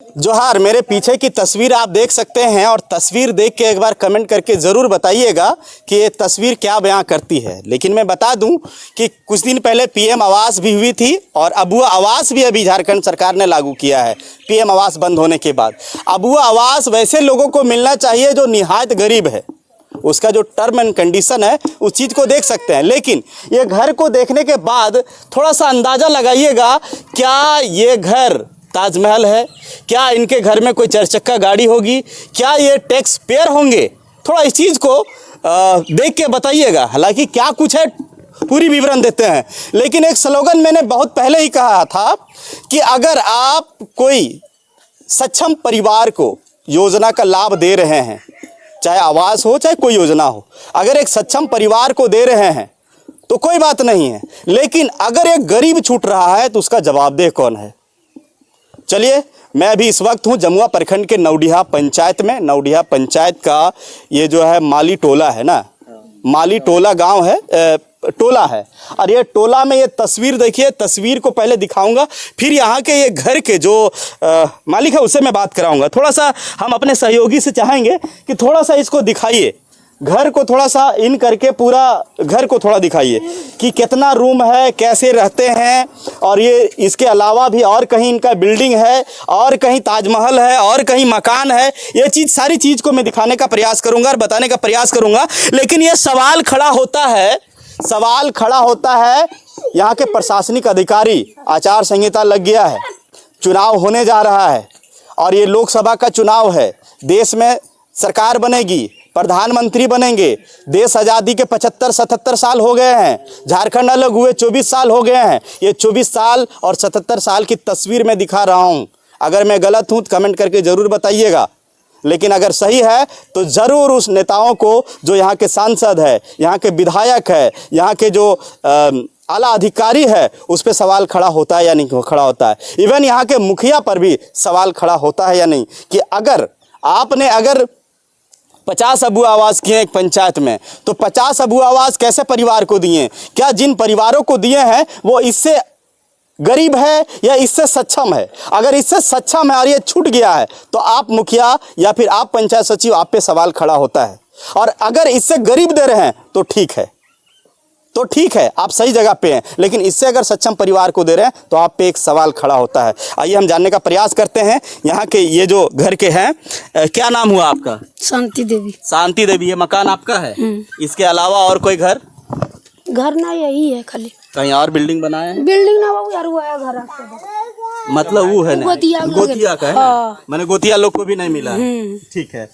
जोहार, मेरे पीछे की तस्वीर आप देख सकते हैं और तस्वीर देख के एक बार कमेंट करके ज़रूर बताइएगा कि ये तस्वीर क्या बयां करती है। लेकिन मैं बता दूं कि कुछ दिन पहले पीएम आवास भी हुई थी और अबुआ आवास भी अभी झारखंड सरकार ने लागू किया है पीएम आवास बंद होने के बाद। अबुआ आवास वैसे लोगों को मिलना चाहिए जो निहायत गरीब है, उसका जो टर्म एंड कंडीशन है उस चीज़ को देख सकते हैं। लेकिन ये घर को देखने के बाद थोड़ा सा अंदाज़ा लगाइएगा, क्या ये घर ताजमहल है? क्या इनके घर में कोई 4 चक्का गाड़ी होगी? क्या ये टैक्स पेयर होंगे? थोड़ा इस चीज़ को देख के बताइएगा। हालांकि क्या कुछ है पूरी विवरण देते हैं, लेकिन एक स्लोगन मैंने बहुत पहले ही कहा था कि अगर आप कोई सक्षम परिवार को योजना का लाभ दे रहे हैं, चाहे आवास हो चाहे कोई योजना हो, अगर एक सक्षम परिवार को दे रहे हैं तो कोई बात नहीं है। लेकिन अगर एक गरीब छूट रहा है तो उसका जवाबदेह कौन है? चलिए, मैं अभी इस वक्त हूँ जमुआ प्रखंड के नवडिहा पंचायत में। नवडिहा पंचायत का ये जो है माली टोला है ना, माली टोला गांव है, टोला है। और ये टोला में ये तस्वीर देखिए, तस्वीर को पहले दिखाऊंगा, फिर यहाँ के ये घर के जो मालिक है उससे मैं बात कराऊंगा। थोड़ा सा हम अपने सहयोगी से चाहेंगे कि थोड़ा सा इसको दिखाइए, घर को थोड़ा सा इन करके पूरा घर को थोड़ा दिखाइए कि कितना रूम है, कैसे रहते हैं। और ये इसके अलावा भी और कहीं इनका बिल्डिंग है, और कहीं ताजमहल है, और कहीं मकान है। ये चीज़ सारी चीज़ को मैं दिखाने का प्रयास करूंगा और बताने का प्रयास करूंगा। लेकिन ये सवाल खड़ा होता है यहाँ के प्रशासनिक अधिकारी, आचार संहिता लग गया है, चुनाव होने जा रहा है और ये लोकसभा का चुनाव है, देश में सरकार बनेगी, प्रधानमंत्री बनेंगे। देश आज़ादी के 75-77 साल हो गए हैं, झारखंड अलग हुए 24 साल हो गए हैं। ये 24 साल और 77 साल की तस्वीर मैं दिखा रहा हूँ। अगर मैं गलत हूँ तो कमेंट करके ज़रूर बताइएगा, लेकिन अगर सही है तो ज़रूर उस नेताओं को, जो यहाँ के सांसद है, यहाँ के विधायक है, यहाँ के जो आला अधिकारी है, उस पर सवाल खड़ा होता है या नहीं खड़ा होता है। इवन यहाँ के मुखिया पर भी सवाल खड़ा होता है या नहीं कि अगर आपने 50 अबुआ आवास किए एक पंचायत में, तो 50 अबुआ आवास कैसे परिवार को दिए? क्या जिन परिवारों को दिए हैं वो इससे गरीब है या इससे सक्षम है? अगर इससे सक्षम है और ये छूट गया है तो आप मुखिया या फिर आप पंचायत सचिव, आप पे सवाल खड़ा होता है। और अगर इससे गरीब दे रहे हैं तो ठीक है, आप सही जगह पे हैं। लेकिन इससे अगर सक्षम परिवार को दे रहे हैं तो आप पे एक सवाल खड़ा होता है। आइए हम जानने का प्रयास करते हैं यहाँ के ये जो घर के हैं। क्या नाम हुआ आपका? शांति देवी। शांति देवी, ये मकान आपका है? इसके अलावा और कोई घर ना यही है खाली? कहीं और बिल्डिंग बनाए हैं? बिल्डिंग ना वो यार वो है घर आपका, मतलब वो है ना गोतिया का है ना? हाँ। मैंने गोतिया लोग को भी नहीं मिला है। ठीक है।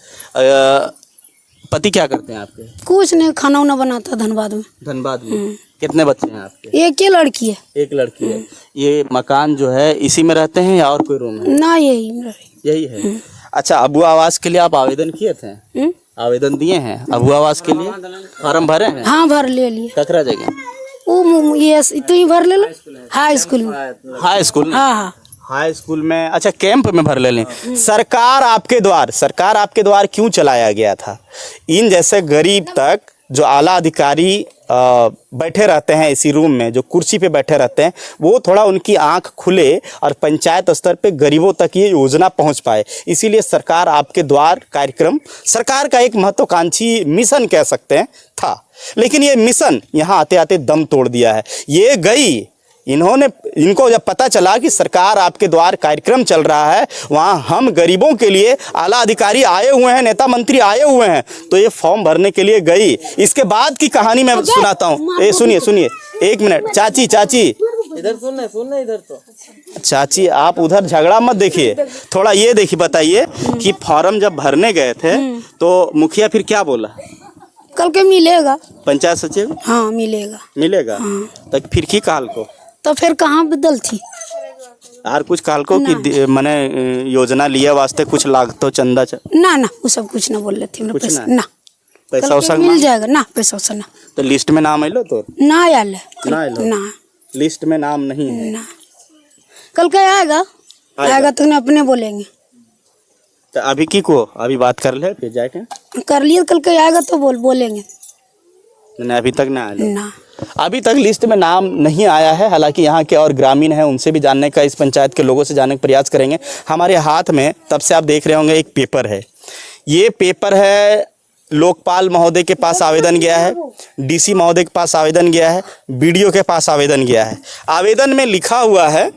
पति क्या करते हैं आपके? कुछ नहीं, खाना उना बनाता धनबाद में। धनबाद में? कितने बच्चे हैं आपके? एक ही लड़की है। एक लड़की है। ये मकान जो है इसी में रहते हैं या और कोई रूम है? ना यही है। अच्छा, अबुआ आवास के लिए आप आवेदन किए थे? आवेदन दिए हैं अबुआ आवास के लिए? फॉर्म भरे हैं? हाँ, भर ले लिए। ककरा जगह? वो ये तो ही भर ले लो, हाई स्कूल में। High school? हाँ, हाई स्कूल में। अच्छा, कैंप में भर ले लें। सरकार आपके द्वार क्यों चलाया गया था? इन जैसे गरीब तक जो आला अधिकारी बैठे रहते हैं इसी रूम में, जो कुर्सी पे बैठे रहते हैं, वो थोड़ा उनकी आंख खुले और पंचायत स्तर पे गरीबों तक ये योजना पहुंच पाए। इसीलिए सरकार आपके द्वार कार्यक्रम सरकार का एक महत्वाकांक्षी मिशन कह सकते हैं था। लेकिन ये मिशन यहाँ आते आते दम तोड़ दिया है। ये गई, इनको जब पता चला कि सरकार आपके द्वार कार्यक्रम चल रहा है, वहाँ हम गरीबों के लिए आला अधिकारी आए हुए हैं, नेता मंत्री आए हुए हैं, तो ये फॉर्म भरने के लिए गई। इसके बाद की कहानी मैं सुनाता हूँ। सुनिए, एक मिनट। चाची इधर सुनना इधर तो। चाची, आप उधर झगड़ा मत देखिए, थोड़ा ये देखिए, बताइए कि फॉर्म जब भरने गए थे तो मुखिया फिर क्या बोला? कल के मिलेगा। पंचायत सचिव? हाँ, मिलेगा। हाँ। तो फिर की काल को तो फिर कहाँ बदल थी यार? कुछ काल को कि मैंने योजना लिया वास्ते कुछ लागतो चंदा ना वो सब कुछ ना बोल रहे थे। पैसा उसा मिल जाएगा ना? पैसा उसा ना। तो लिस्ट में नाम आइलो? तो ना आयल ना लिस्ट में नाम नहीं है ना। कल का आएगा तो अपने बोलेंगे। तो अभी की को अभी बात कर ले, फिर जाके कर लिए। कल का आएगा तो बोलेंगे। अभी तक ना आया ना। अभी तक लिस्ट में नाम नहीं आया है। हालांकि यहाँ के और ग्रामीण हैं, उनसे भी जानने का, इस पंचायत के लोगों से जानने का प्रयास करेंगे। हमारे हाथ में तब से आप देख रहे होंगे एक पेपर है। ये पेपर है, लोकपाल महोदय के पास आवेदन गया है, डीसी महोदय के पास आवेदन गया है, बीडीओ के पास आवेदन गया है। आवेदन में लिखा हुआ है,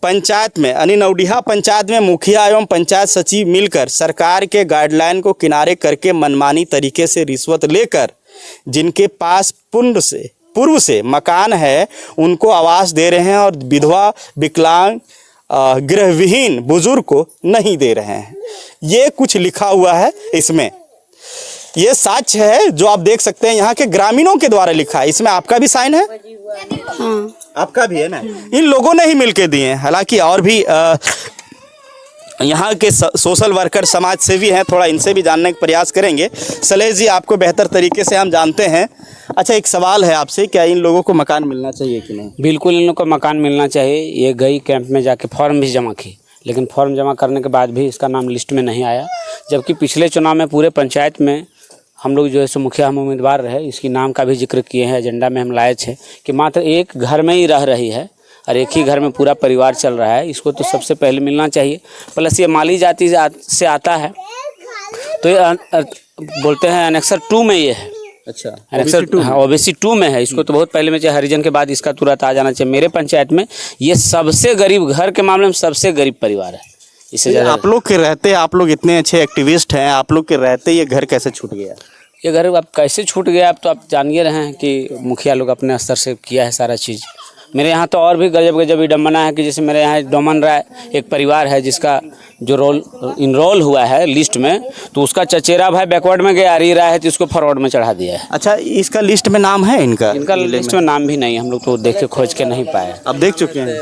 पंचायत में यानी नवडीहा पंचायत में मुखिया एवं पंचायत सचिव मिलकर सरकार के गाइडलाइन को किनारे करके मनमानी तरीके से रिश्वत लेकर जिनके पास पूर्व से मकान है उनको आवास दे रहे हैं और विधवा, विकलांग, गृहविहीन बुजुर्ग को नहीं दे रहे हैं। ये कुछ लिखा हुआ है इसमें। ये सच है जो आप देख सकते हैं, यहाँ के ग्रामीणों के द्वारा लिखा है। इसमें आपका भी साइन है? हाँ। आपका भी है ना? इन लोगों ने ही मिलके दिए हैं। हालांकि और भी यहाँ के सोशल वर्कर, समाज सेवी हैं, थोड़ा इनसे भी जानने का प्रयास करेंगे। सलेश जी, आपको बेहतर तरीके से हम जानते हैं। अच्छा, एक सवाल है आपसे, क्या इन लोगों को मकान मिलना चाहिए कि नहीं? बिल्कुल, इन लोगों को मकान मिलना चाहिए। ये गई कैंप में जाके फॉर्म भी जमा की, लेकिन फॉर्म जमा करने के बाद भी इसका नाम लिस्ट में नहीं आया। जबकि पिछले चुनाव में पूरे पंचायत में हम लोग जो है सो मुखिया हम उम्मीदवार रहे, इसकी नाम का भी जिक्र किए हैं, एजेंडा में हम लाए थे कि मात्र एक घर में ही रह रही है और एक ही घर में पूरा परिवार चल रहा है। इसको तो सबसे पहले मिलना चाहिए। प्लस ये माली जाति से आता है, तो ये बोलते हैं एनेक्सर 2 में ये है। अच्छा, एनेक्सर ओबीसी 2 में है। इसको तो बहुत पहले में चाहिए, हरिजन के बाद इसका तुरंत आ जाना चाहिए। मेरे पंचायत में ये सबसे गरीब, घर के मामले में सबसे गरीब परिवार है। इससे ज़्यादा आप लोग के रहते, आप लोग इतने अच्छे एक्टिविस्ट हैं, आप लोग के रहते ये घर कैसे छूट गया? ये घर अब कैसे छूट गया, अब तो आप जान ही रहे हैं कि मुखिया लोग अपने स्तर से किया है सारा चीज़। मेरे यहाँ तो और भी गजब गजब विडम्बना है कि जैसे मेरे यहाँ डोमन राय एक परिवार है जिसका जो इनरोल हुआ है लिस्ट में, तो उसका चचेरा भाई बैकवर्ड में गया रही रहा है तो इसको फॉरवर्ड में चढ़ा दिया है। अच्छा, इसका लिस्ट में नाम है इनका? इनका लिस्ट में नाम भी नहीं, हम लोग तो देखे खोज के नहीं पाए। अब देख चुके हैं?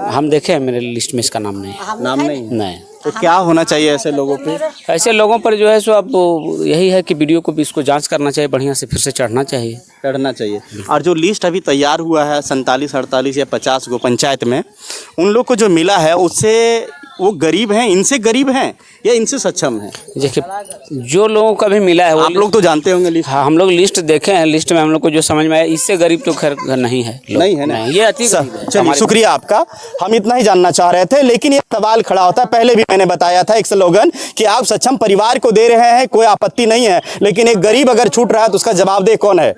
हम देखे हैं, मेरे लिस्ट में इसका नाम नहीं। नाम नहीं? तो क्या होना चाहिए ऐसे लोगों पे? ऐसे लोगों पर जो है सो अब यही है कि वीडियो को भी इसको जांच करना चाहिए, बढ़िया से फिर से चढ़ना चाहिए। और जो लिस्ट अभी तैयार हुआ है 47, 48 या 50 गो पंचायत में, उन लोग को जो मिला है उससे वो गरीब हैं, इनसे गरीब हैं या इनसे सक्षम हैं? देखिए, जो लोगों का भी मिला है वो आप लोग तो जानते होंगे लिस्ट। हाँ, हम लोग लिस्ट देखे हैं। लिस्ट में हम लोग को जो समझ में आया, इससे गरीब तो खैर नहीं है। नहीं है ना? ये अति चलिए, शुक्रिया आपका। हम इतना ही जानना चाह रहे थे, लेकिन ये सवाल खड़ा होता है। पहले भी मैंने बताया था एक स्लोगन कि आप सक्षम परिवार को दे रहे हैं, कोई आपत्ति नहीं है, लेकिन एक गरीब अगर छूट रहा है तो उसका जवाबदेह कौन है?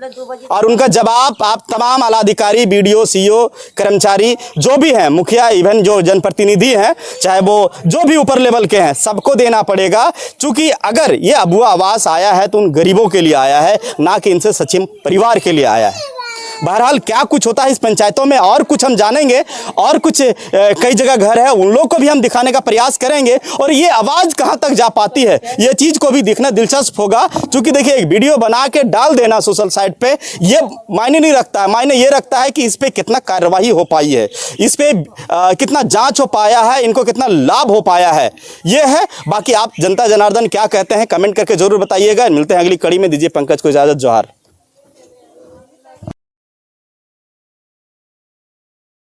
और उनका जवाब आप तमाम आलाधिकारी, बीडीओ, सीओ, कर्मचारी जो भी हैं, मुखिया, इवन जो जनप्रतिनिधि हैं, चाहे वो जो भी ऊपर लेवल के हैं, सबको देना पड़ेगा। क्योंकि अगर ये अबुआ आवास आया है तो उन गरीबों के लिए आया है, ना कि इनसे सक्षम परिवार के लिए आया है। बहरहाल क्या कुछ होता है इस पंचायतों में और कुछ हम जानेंगे, और कुछ कई जगह घर है उन लोग को भी हम दिखाने का प्रयास करेंगे, और ये आवाज़ कहाँ तक जा पाती है ये चीज़ को भी देखना दिलचस्प होगा। क्योंकि देखिए, एक वीडियो बना के डाल देना सोशल साइट पे ये मायने नहीं रखता है। मायने ये रखता है कि इस पर कितना कार्रवाई हो पाई है, इस पर कितना जाँच हो पाया है, इनको कितना लाभ हो पाया है, ये है। बाकी आप जनता जनार्दन क्या कहते हैं कमेंट करके जरूर बताइएगा। मिलते हैं अगली कड़ी में, दीजिए पंकज को इजाज़त। जोहार।